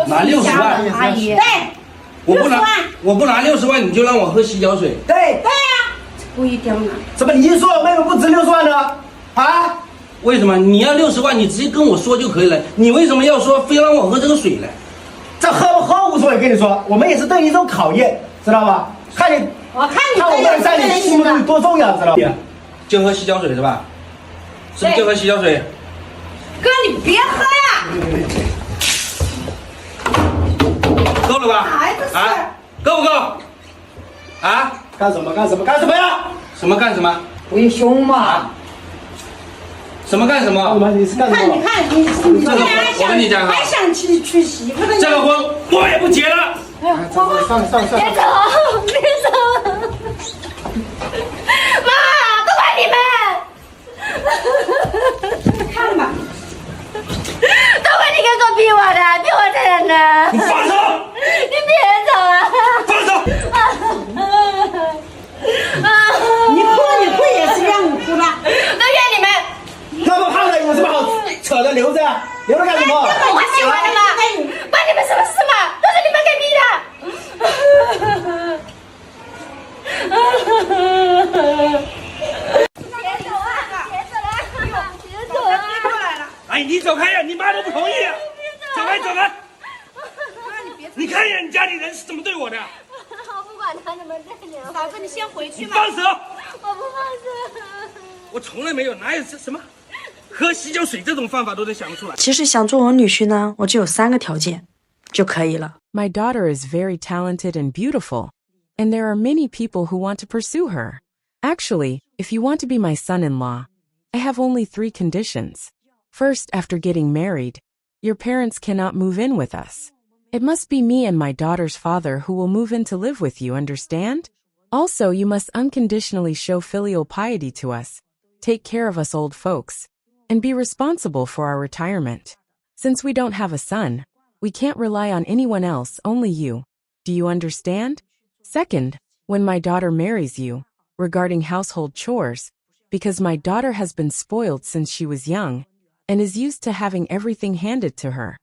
拿60万，阿姨，对，我不拿60万，你就让我喝洗脚水？对呀，不一定啊。怎么你说为什么不值60万呢？啊？为什么你要60万，你直接跟我说就可以了？你为什么要说非让我喝这个水呢？这喝不喝无所谓，跟你说，我们也是对你一种考验，知道吧？看你，我看你我们在你心目中多重要，知道吧？就喝洗脚水是吧？是不是就喝洗脚水？哥，你别喝呀！够了吧？孩子是啊，够不够？啊？干什么呀？什么干什么？不许凶嘛！什么干什么？你是干什么？你看，你我跟你讲啊，还想娶媳妇的？这个婚我也不结了。哎呀，上，别走，别走！妈，都怪你们！看吧，都怪你哥哥逼我的，逼我这人的！你放手！你别走啊！放手！你哭也是让你哭的。都怨你们！那么胖的有什么好扯的？留着干什么？我喜欢的嘛，关你们什么事嘛？都是你们给逼的！别走啊！别走了！别走啊！过来了，哎，你走开呀！你妈都不同意。走开，走开！你看一眼你家里人是怎么对我的。我不管他怎么对你，嫂子，你先回去吧。你放手！我不放手。我从来没有，哪有什么喝洗脚水这种方法都能想得出来。其实想做我女婿呢，我只有3个条件就可以了。 My daughter is very talented and beautiful, and there are many people who want to pursue her. Actually, if you want to be my son-in-law, I have only 3 conditions. First, after getting married, your parents cannot move in with us. It must be me and my daughter's father who will move in to live with you, understand? Also, you must unconditionally show filial piety to us, take care of us old folks, and be responsible for our retirement. Since we don't have a son, we can't rely on anyone else, only you. Do you understand? Second, when my daughter marries you, regarding household chores, because my daughter has been spoiled since she was young, and is used to having everything handed to her.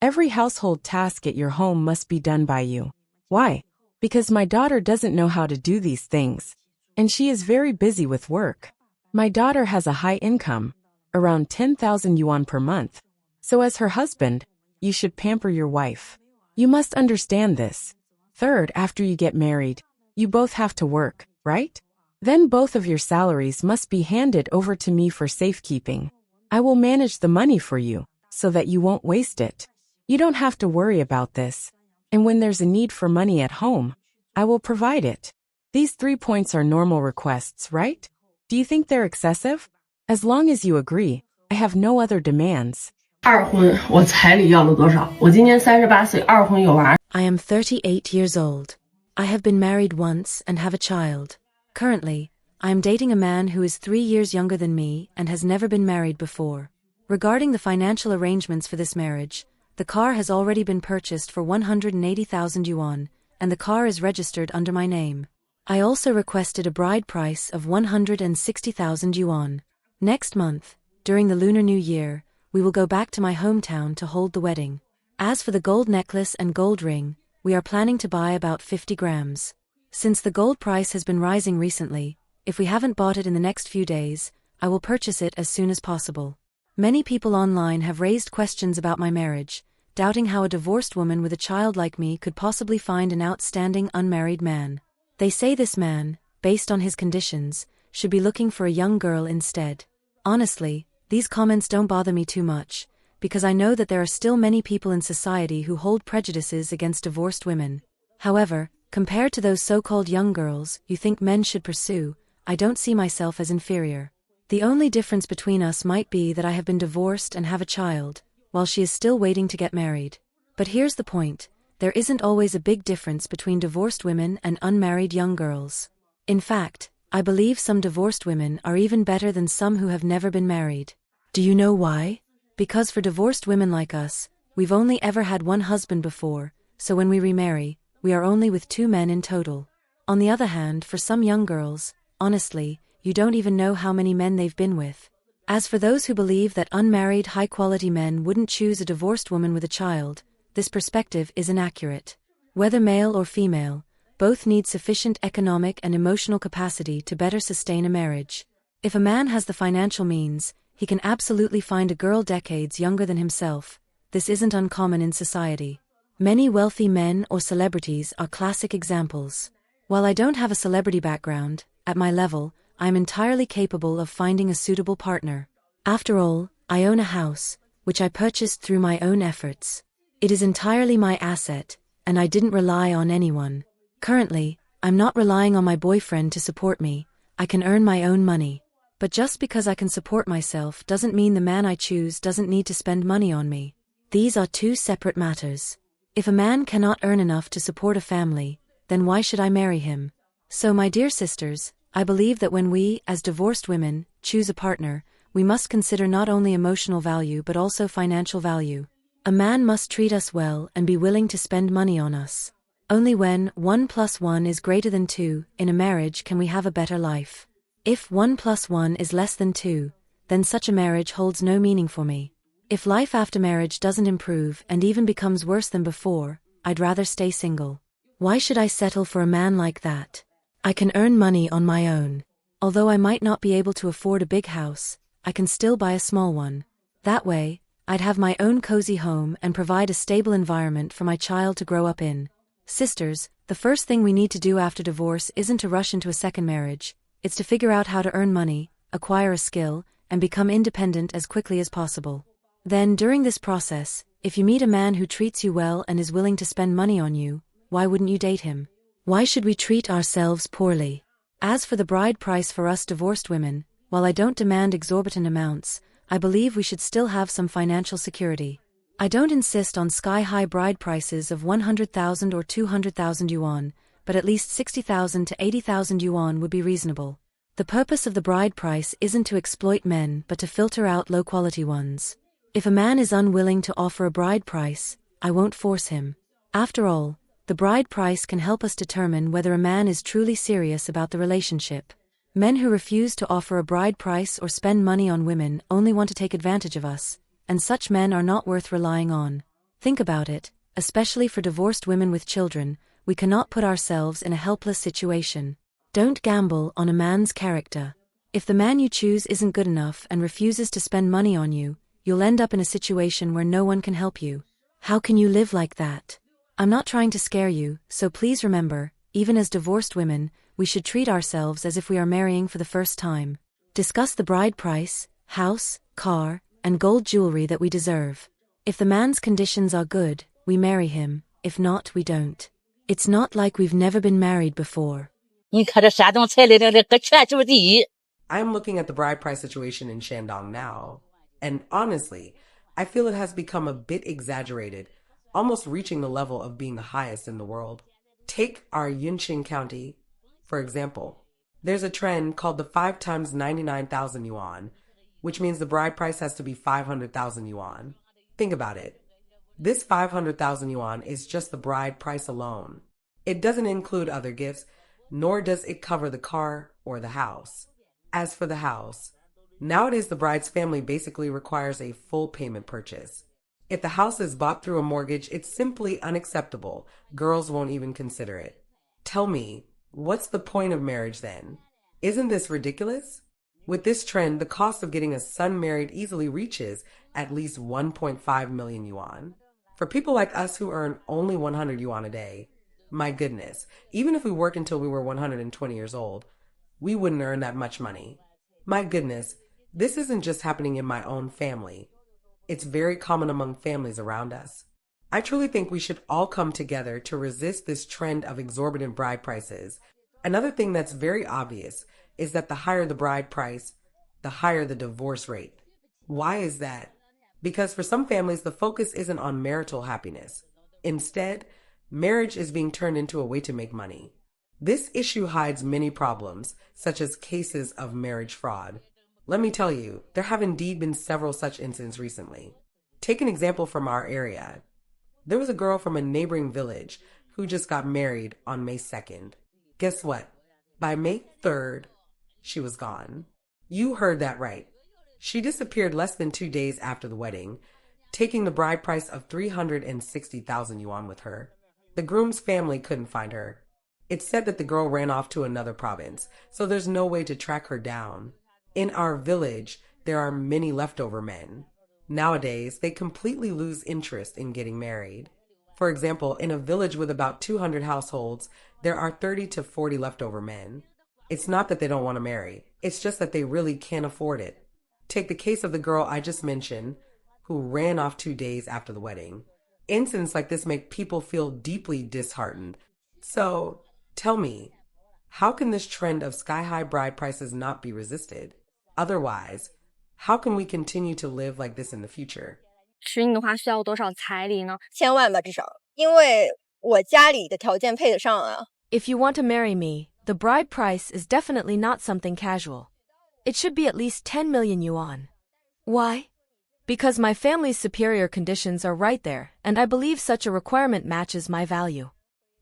Every household task at your home must be done by you. Why? Because my daughter doesn't know how to do these things, and she is very busy with work. My daughter has a high income, around 10,000 yuan per month, so as her husband, you should pamper your wife. You must understand this. Third, after you get married, you both have to work, right? Then both of your salaries must be handed over to me for safekeeping. I will manage the money for you, so that you won't waste it. You don't have to worry about this. And when there's a need for money at home, I will provide it. These 3 points are normal requests, right? Do you think they're excessive? As long as you agree, I have no other demands. 二婚我彩礼要了多少？我今年38岁，二婚有娃。 I am 38 years old. I have been married once and have a child. Currently, I am dating a man who is 3 years younger than me and has never been married before. Regarding the financial arrangements for this marriage, the car has already been purchased for 180,000 yuan, and the car is registered under my name. I also requested a bride price of 160,000 yuan. Next month, during the Lunar New Year, we will go back to my hometown to hold the wedding. As for the gold necklace and gold ring, we are planning to buy about 50 grams. Since the gold price has been rising recently, if we haven't bought it in the next few days, I will purchase it as soon as possible. Many people online have raised questions about my marriage, doubting how a divorced woman with a child like me could possibly find an outstanding unmarried man. They say this man, based on his conditions, should be looking for a young girl instead. Honestly, these comments don't bother me too much, because I know that there are still many people in society who hold prejudices against divorced women. However, compared to those so-called young girls you think men should pursue, I don't see myself as inferior. The only difference between us might be that I have been divorced and have a child, while she is still waiting to get married. But here's the point, there isn't always a big difference between divorced women and unmarried young girls. In fact, I believe some divorced women are even better than some who have never been married. Do you know why? Because for divorced women like us, we've only ever had one husband before, so when we remarry, we are only with 2 men in total. On the other hand, for some young girls, honestly, you don't even know how many men they've been with. As for those who believe that unmarried high-quality men wouldn't choose a divorced woman with a child, This perspective is inaccurate. Whether male or female, both need sufficient economic and emotional capacity to better sustain a marriage. If a man has the financial means, he can absolutely find a girl decades younger than himself. This isn't uncommon in society. Many wealthy men or celebrities are classic examples. While I don't have a celebrity background, at my level, I am entirely capable of finding a suitable partner. After all, I own a house, which I purchased through my own efforts. It is entirely my asset, and I didn't rely on anyone. Currently, I'm not relying on my boyfriend to support me. I can earn my own money. But just because I can support myself doesn't mean the man I choose doesn't need to spend money on me. These are two separate matters. If a man cannot earn enough to support a family, then why should I marry him? So my dear sisters, I believe that when we, as divorced women, choose a partner, we must consider not only emotional value but also financial value. A man must treat us well and be willing to spend money on us. Only when 1 + 1 is greater than 2 in a marriage can we have a better life. If 1 + 1 is less than 2, then such a marriage holds no meaning for me. If life after marriage doesn't improve and even becomes worse than before, I'd rather stay single. Why should I settle for a man like that? I can earn money on my own. Although I might not be able to afford a big house, I can still buy a small one. That way, I'd have my own cozy home and provide a stable environment for my child to grow up in. Sisters, the first thing we need to do after divorce isn't to rush into a second marriage. It's to figure out how to earn money, acquire a skill, and become independent as quickly as possible. Then, during this process, if you meet a man who treats you well and is willing to spend money on you, why wouldn't you date him? Why should we treat ourselves poorly? As for the bride price for us divorced women, while I don't demand exorbitant amounts, I believe we should still have some financial security. I don't insist on sky-high bride prices of 100,000 or 200,000 yuan, but at least 60,000 to 80,000 yuan would be reasonable. The purpose of the bride price isn't to exploit men but to filter out low-quality ones. If a man is unwilling to offer a bride price, I won't force him. After all, the bride price can help us determine whether a man is truly serious about the relationship. Men who refuse to offer a bride price or spend money on women only want to take advantage of us, and such men are not worth relying on. Think about it, especially for divorced women with children, we cannot put ourselves in a helpless situation. Don't gamble on a man's character. If the man you choose isn't good enough and refuses to spend money on you, you'll end up in a situation where no one can help you. How can you live like that? I'm not trying to scare you, so please remember, even as divorced women, we should treat ourselves as if we are marrying for the first time. Discuss the bride price, house, car, and gold jewelry that we deserve. If the man's conditions are good, we marry him. If not, we don't. It's not like we've never been married before. I'm looking at the bride price situation in Shandong now, and honestly, I feel it has become a bit exaggerated, almost reaching the level of being the highest in the world. Take our Yunqing County, for example. There's a trend called the 5 times 99,000 yuan, which means the bride price has to be 500,000 yuan. Think about it. This 500,000 yuan is just the bride price alone. It doesn't include other gifts, nor does it cover the car or the house. As for the house, nowadays the bride's family basically requires a full payment purchase. If the house is bought through a mortgage, it's simply unacceptable. Girls won't even consider it. Tell me, what's the point of marriage then? Isn't this ridiculous? With this trend, the cost of getting a son married easily reaches at least 1.5 million yuan. For people like us who earn only 100 yuan a day, my goodness, even if we worked until we were 120 years old, we wouldn't earn that much money. My goodness, this isn't just happening in my own family. It's very common among families around us. I truly think we should all come together to resist this trend of exorbitant bride prices. Another thing that's very obvious is that the higher the bride price, the higher the divorce rate. Why is that? Because for some families, the focus isn't on marital happiness. Instead, marriage is being turned into a way to make money. This issue hides many problems, such as cases of marriage fraud. Let me tell you, there have indeed been several such incidents recently. Take an example from our area. There was a girl from a neighboring village who just got married on May 2nd. Guess what? By May 3rd, she was gone. You heard that right. She disappeared less than 2 days after the wedding. taking the bride price of 360,000 yuan with her. The groom's family couldn't find her. It's said that the girl ran off to another province, so there's no way to track her down. In our village, there are many leftover men. Nowadays, they completely lose interest in getting married. For example, in a village with about 200 households, there are 30 to 40 leftover men. It's not that they don't want to marry, it's just that they really can't afford it. Take the case of the girl I just mentioned, who ran off 2 days after the wedding. Incidents like this make people feel deeply disheartened. So, tell me, how can this trend of sky-high bride prices not be resisted? Otherwise, how can we continue to live like this in the future? 娶你的话需要多少彩礼呢？1000万吧，至少，因为我家里的条件配得上啊。If you want to marry me, the bride price is definitely not something casual. It should be at least 10 million yuan. Why? Because my family's superior conditions are right there, and I believe such a requirement matches my value.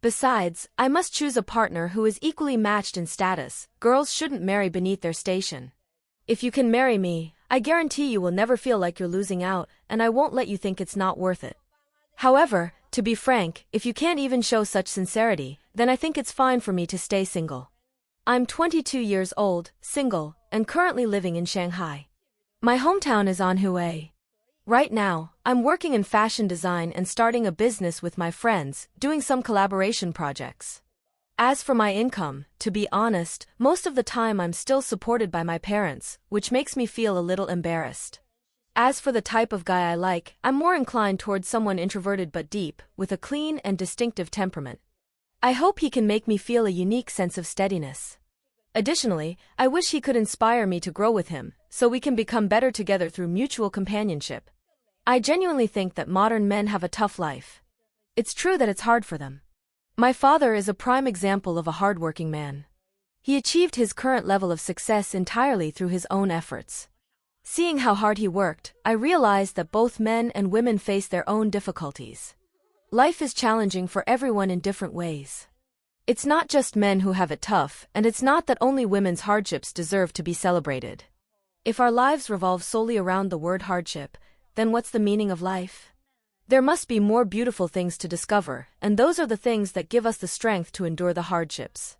Besides, I must choose a partner who is equally matched in status. Girls shouldn't marry beneath their station. If you can marry me, I guarantee you will never feel like you're losing out, and I won't let you think it's not worth it. However, to be frank, if you can't even show such sincerity, then I think it's fine for me to stay single. I'm 22 years old, single, and currently living in Shanghai. My hometown is Anhui. Right now, I'm working in fashion design and starting a business with my friends, doing some collaboration projects. As for my income, to be honest, most of the time I'm still supported by my parents, which makes me feel a little embarrassed. As for the type of guy I like, I'm more inclined towards someone introverted but deep, with a clean and distinctive temperament. I hope he can make me feel a unique sense of steadiness. Additionally, I wish he could inspire me to grow with him, so we can become better together through mutual companionship. I genuinely think that modern men have a tough life. It's true that it's hard for them. My father is a prime example of a hardworking man. He achieved his current level of success entirely through his own efforts. Seeing how hard he worked, I realized that both men and women face their own difficulties. Life is challenging for everyone in different ways. It's not just men who have it tough, and it's not that only women's hardships deserve to be celebrated. If our lives revolve solely around the word hardship, then what's the meaning of life? There must be more beautiful things to discover, and those are the things that give us the strength to endure the hardships.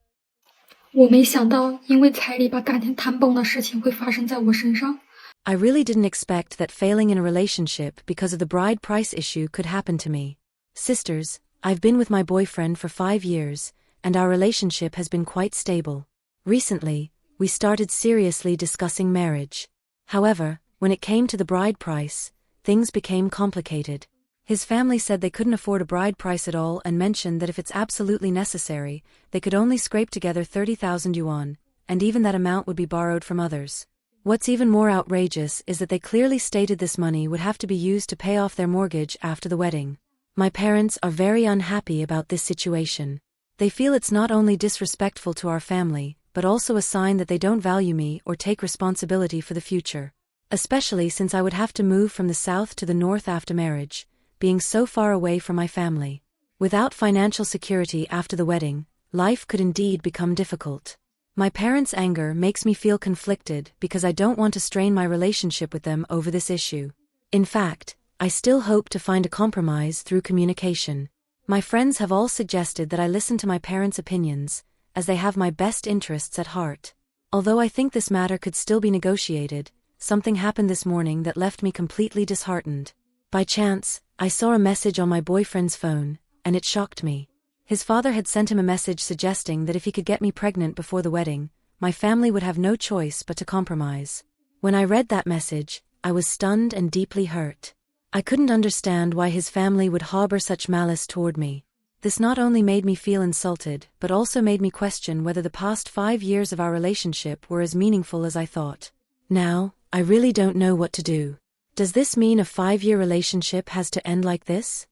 我没想到，因为彩礼把感情谈崩的事情会发生在我身上。 I really didn't expect that failing in a relationship because of the bride price issue could happen to me. Sisters, I've been with my boyfriend for 5 years, and our relationship has been quite stable. Recently, we started seriously discussing marriage. However, when it came to the bride price, things became complicated. His family said they couldn't afford a bride price at all and mentioned that if it's absolutely necessary, they could only scrape together 30,000 yuan, and even that amount would be borrowed from others. What's even more outrageous is that they clearly stated this money would have to be used to pay off their mortgage after the wedding. My parents are very unhappy about this situation. They feel it's not only disrespectful to our family, but also a sign that they don't value me or take responsibility for the future. Especially since I would have to move from the south to the north after marriage, being so far away from my family. Without financial security after the wedding, life could indeed become difficult. My parents' anger makes me feel conflicted because I don't want to strain my relationship with them over this issue. In fact, I still hope to find a compromise through communication. My friends have all suggested that I listen to my parents' opinions, as they have my best interests at heart. Although I think this matter could still be negotiated, something happened this morning that left me completely disheartened. By chance, I saw a message on my boyfriend's phone, and it shocked me. His father had sent him a message suggesting that if he could get me pregnant before the wedding, my family would have no choice but to compromise. When I read that message, I was stunned and deeply hurt. I couldn't understand why his family would harbor such malice toward me. This not only made me feel insulted, but also made me question whether the past 5 years of our relationship were as meaningful as I thought. Now, I really don't know what to do. Does this mean a 5-year relationship has to end like this?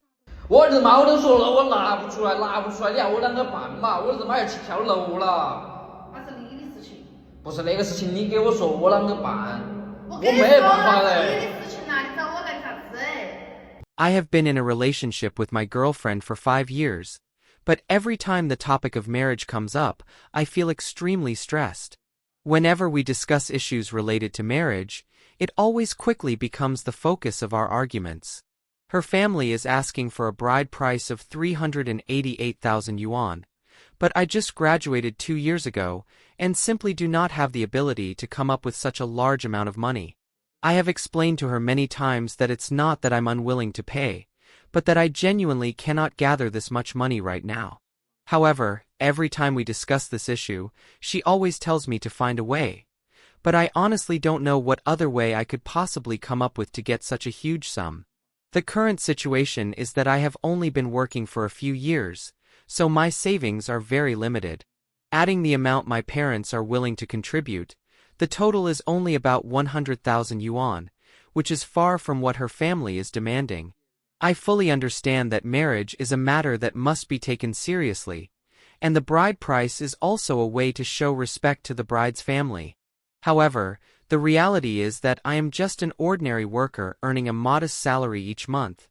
我儿子妈我都说了，我拿不出来，你让我啷个办嘛？我儿子妈要去跳楼了。那是你的事情。不是那个事情，你给我说我啷个办？我没办法嘞。 I have been in a relationship with my girlfriend for 5 years, but every time the topic of marriage comes up, I feel extremely stressed. Whenever we discuss issues related to marriage, it always quickly becomes the focus of our arguments. Her family is asking for a bride price of 388,000 yuan, but I just graduated 2 years ago and simply do not have the ability to come up with such a large amount of money. I have explained to her many times that it's not that I'm unwilling to pay, but that I genuinely cannot gather this much money right now. However, every time we discuss this issue, she always tells me to find a way. But I honestly don't know what other way I could possibly come up with to get such a huge sum. The current situation is that I have only been working for a few years, so my savings are very limited. Adding the amount my parents are willing to contribute, the total is only about 100,000 yuan, which is far from what her family is demanding. I fully understand that marriage is a matter that must be taken seriously, and the bride price is also a way to show respect to the bride's family. However, the reality is that I am just an ordinary worker earning a modest salary each month,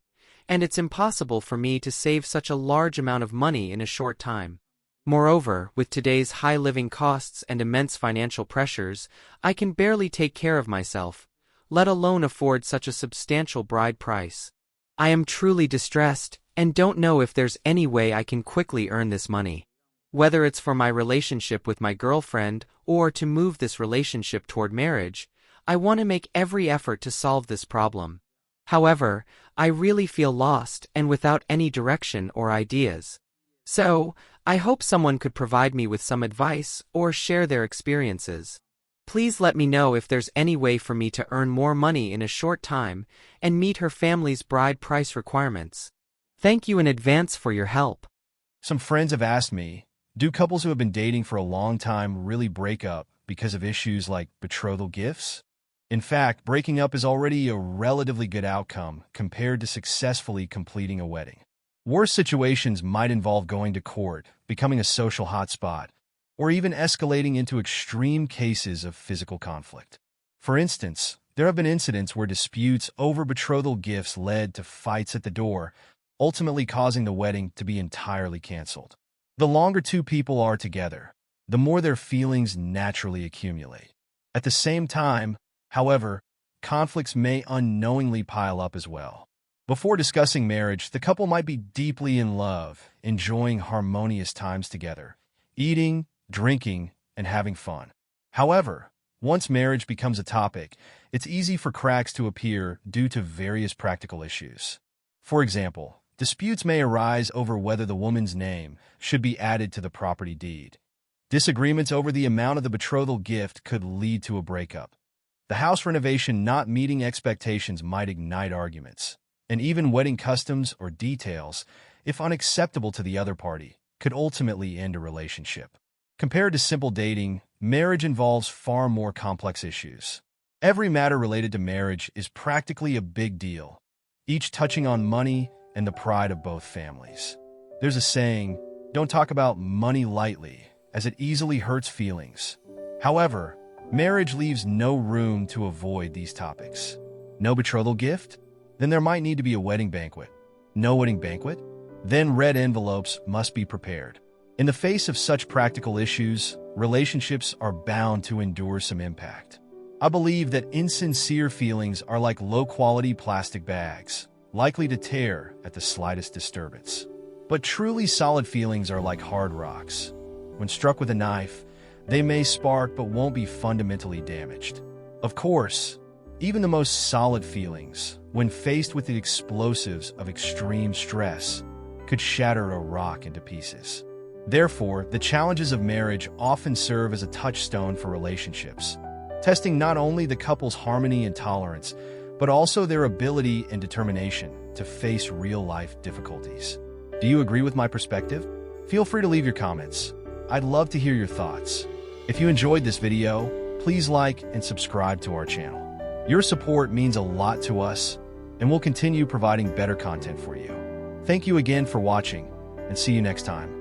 and it's impossible for me to save such a large amount of money in a short time. Moreover, with today's high living costs and immense financial pressures, I can barely take care of myself, let alone afford such a substantial bride price. I am truly distressed, and don't know if there's any way I can quickly earn this money. Whether it's for my relationship with my girlfriend or to move this relationship toward marriage, I want to make every effort to solve this problem. However, I really feel lost and without any direction or ideas. So, I hope someone could provide me with some advice or share their experiences. Please let me know if there's any way for me to earn more money in a short time and meet her family's bride price requirements. Thank you in advance for your help. Some friends have asked me, do couples who have been dating for a long time really break up because of issues like betrothal gifts? In fact, breaking up is already a relatively good outcome compared to successfully completing a wedding. Worse situations might involve going to court, becoming a social hotspot, or even escalating into extreme cases of physical conflict. For instance, there have been incidents where disputes over betrothal gifts led to fights at the door, ultimately causing the wedding to be entirely canceled. The longer two people are together, the more their feelings naturally accumulate. At the same time, however, conflicts may unknowingly pile up as well. Before discussing marriage, the couple might be deeply in love, enjoying harmonious times together, eating, drinking, and having fun. However, once marriage becomes a topic, it's easy for cracks to appear due to various practical issues. For example, disputes may arise over whether the woman's name should be added to the property deed. Disagreements over the amount of the betrothal gift could lead to a breakup. The house renovation not meeting expectations might ignite arguments, and even wedding customs or details, if unacceptable to the other party, could ultimately end a relationship. Compared to simple dating, marriage involves far more complex issues. Every matter related to marriage is practically a big deal, each touching on money and the pride of both families. There's a saying, don't talk about money lightly, as it easily hurts feelings. However, marriage leaves no room to avoid these topics. No betrothal gift? Then there might need to be a wedding banquet. No wedding banquet? Then red envelopes must be prepared. In the face of such practical issues, relationships are bound to endure some impact. I believe that insincere feelings are like low-quality plastic bags, likely to tear at the slightest disturbance. But truly solid feelings are like hard rocks. When struck with a knife, they may spark but won't be fundamentally damaged. Of course, even the most solid feelings, when faced with the explosives of extreme stress, could shatter a rock into pieces. Therefore, the challenges of marriage often serve as a touchstone for relationships, testing not only the couple's harmony and tolerance, but also their ability and determination to face real-life difficulties. Do you agree with my perspective? Feel free to leave your comments. I'd love to hear your thoughts. If you enjoyed this video, please like and subscribe to our channel. Your support means a lot to us, and we'll continue providing better content for you. Thank you again for watching, and see you next time.